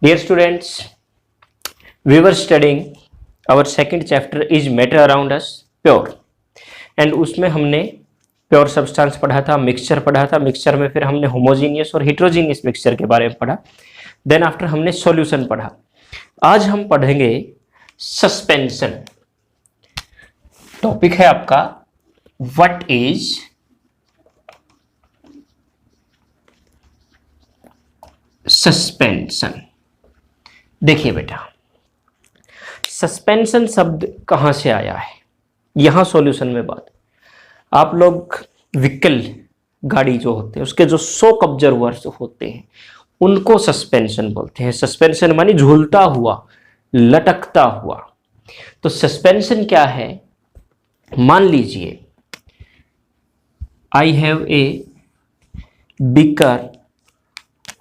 Dear students, we were studying our second chapter is matter around us pure and उसमें हमने pure substance पढ़ा था, mixture पढ़ा था, मिक्सचर में फिर हमने होमोजीनियस और हिट्रोजीनियस मिक्सचर के बारे में पढ़ा, देन आफ्टर हमने सॉल्यूशन पढ़ा। आज हम पढ़ेंगे सस्पेंशन। टॉपिक है आपका व्हाट इज सस्पेंशन। देखिए बेटा, सस्पेंशन शब्द कहां से आया है, यहां सॉल्यूशन में बात। आप लोग व्हीकल गाड़ी जो होते हैं उसके जो शॉक ऑब्जर्वर्स होते हैं उनको सस्पेंशन बोलते हैं। सस्पेंशन मानी झूलता हुआ, लटकता हुआ। तो सस्पेंशन क्या है, मान लीजिए I have a beaker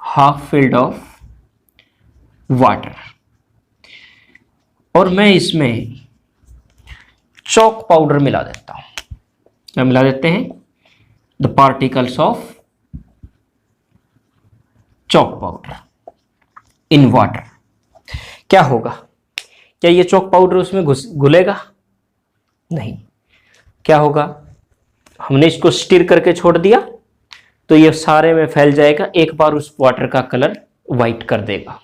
half filled of water और मैं इसमें चॉक पाउडर मिला देता हूं। क्या मिला देते हैं? The particles of chalk powder in water. क्या होगा? क्या ये चॉक पाउडर उसमें घुलेगा? नहीं। क्या होगा? हमने इसको स्टिर करके छोड़ दिया तो ये सारे में फैल जाएगा, एक बार उस वाटर का कलर वाइट कर देगा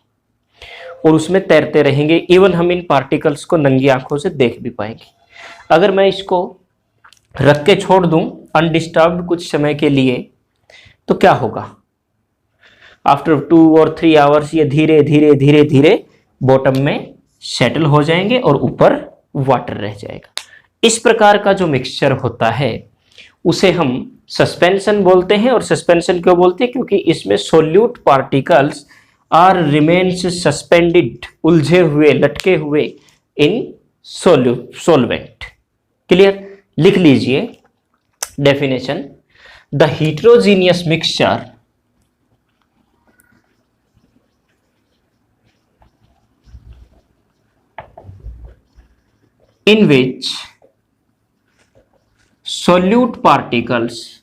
और उसमें तैरते रहेंगे। इवन हम इन पार्टिकल्स को नंगी आंखों से देख भी पाएंगे। अगर मैं इसको रख के छोड़ दूं अनडिस्टर्ब्ड कुछ समय के लिए तो क्या होगा? आफ्टर 2 और 3 आवर्स ये धीरे धीरे धीरे धीरे बॉटम में सेटल हो जाएंगे और ऊपर वाटर रह जाएगा। इस प्रकार का जो मिक्सचर होता है उसे हम सस्पेंशन बोलते हैं। और सस्पेंशन क्यों बोलते हैं? क्योंकि इसमें solute particles are remains suspended, उलझे हुए, लटके हुए इन सोलवेंट। क्लियर? लिख लीजिए definition. The heterogeneous mixture in which solute particles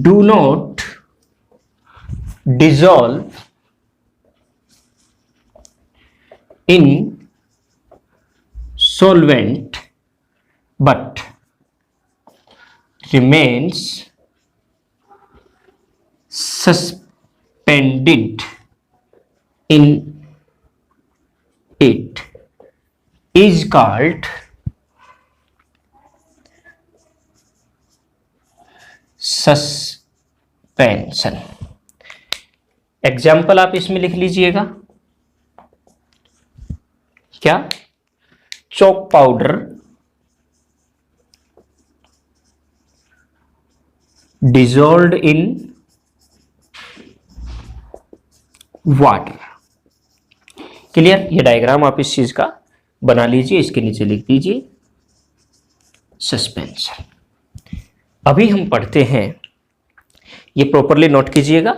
do not dissolve in solvent but remains suspended in it is called suspension. Example आप इसमें लिख लीजिएगा। क्या? Chalk powder dissolved in water. Clear? ये diagram आप इस चीज का बना लीजिए, इसके नीचे लिख दीजिए सस्पेंशन। अभी हम पढ़ते हैं, ये प्रॉपरली नोट कीजिएगा,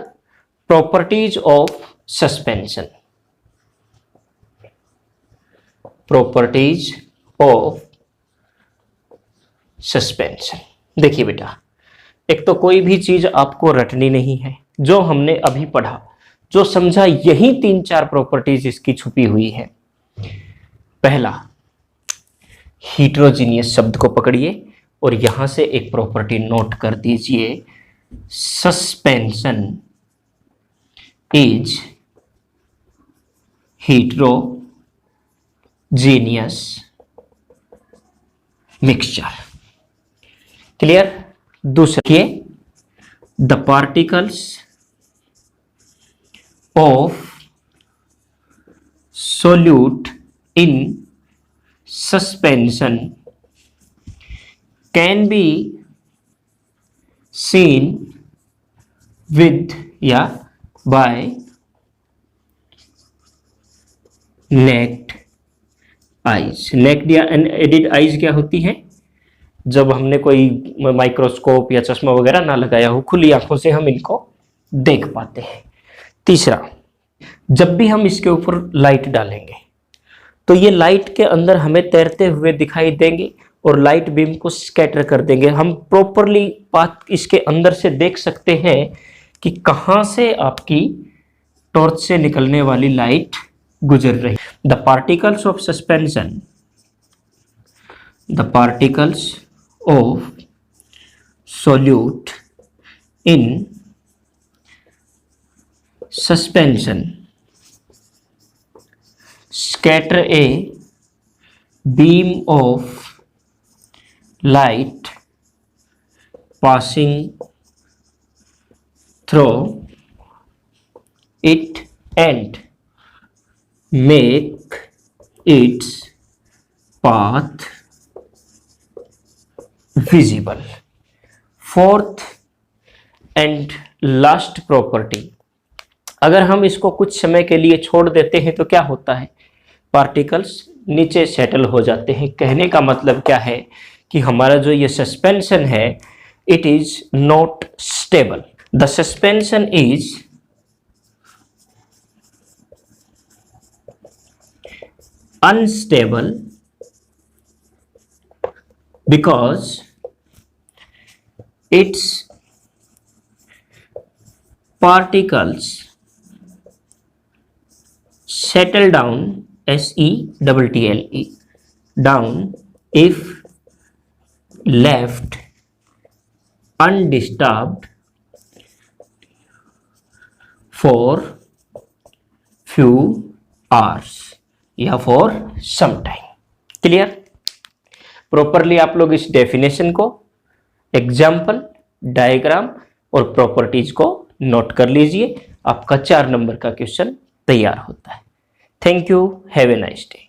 properties of suspension. Properties of suspension. देखिए बेटा, एक तो कोई भी चीज आपको रटनी नहीं है। जो हमने अभी पढ़ा, जो समझा, यही 3-4 प्रॉपर्टीज इसकी छुपी हुई है। पहला, हीट्रोजीनियस शब्द को पकड़िए और यहां से एक प्रॉपर्टी नोट कर दीजिए। Suspension is heterogeneous mixture. Clear? दूसरा, the particles of solute in suspension can be seen with या by naked eyes। naked या unaided eyes क्या होती है? जब हमने कोई माइक्रोस्कोप या चश्मा वगैरह ना लगाया हो, खुली आंखों से हम इनको देख पाते हैं। तीसरा, जब भी हम इसके ऊपर लाइट डालेंगे तो ये लाइट के अंदर हमें तैरते हुए दिखाई देंगे और लाइट बीम को स्कैटर कर देंगे। हम प्रॉपरली बात इसके अंदर से देख सकते हैं कि कहां से आपकी टॉर्च से निकलने वाली लाइट गुजर रही। The particles of suspension, the particles of solute in suspension scatter a beam of light passing through it and make its path visible. Fourth and last property, अगर हम इसको कुछ समय के लिए छोड़ देते हैं तो क्या होता है, पार्टिकल्स नीचे सेटल हो जाते हैं। कहने का मतलब क्या है कि हमारा जो ये सस्पेंशन है, it is not stable. The suspension is unstable because its particles settle down, settle down, if left undisturbed for few hours या for some time। Clear? Properly आप लोग इस डेफिनेशन को, एग्जाम्पल, डायग्राम और प्रॉपर्टीज को note कर लीजिए। आपका 4 नंबर का क्वेश्चन तैयार होता है। Thank you, have a nice day.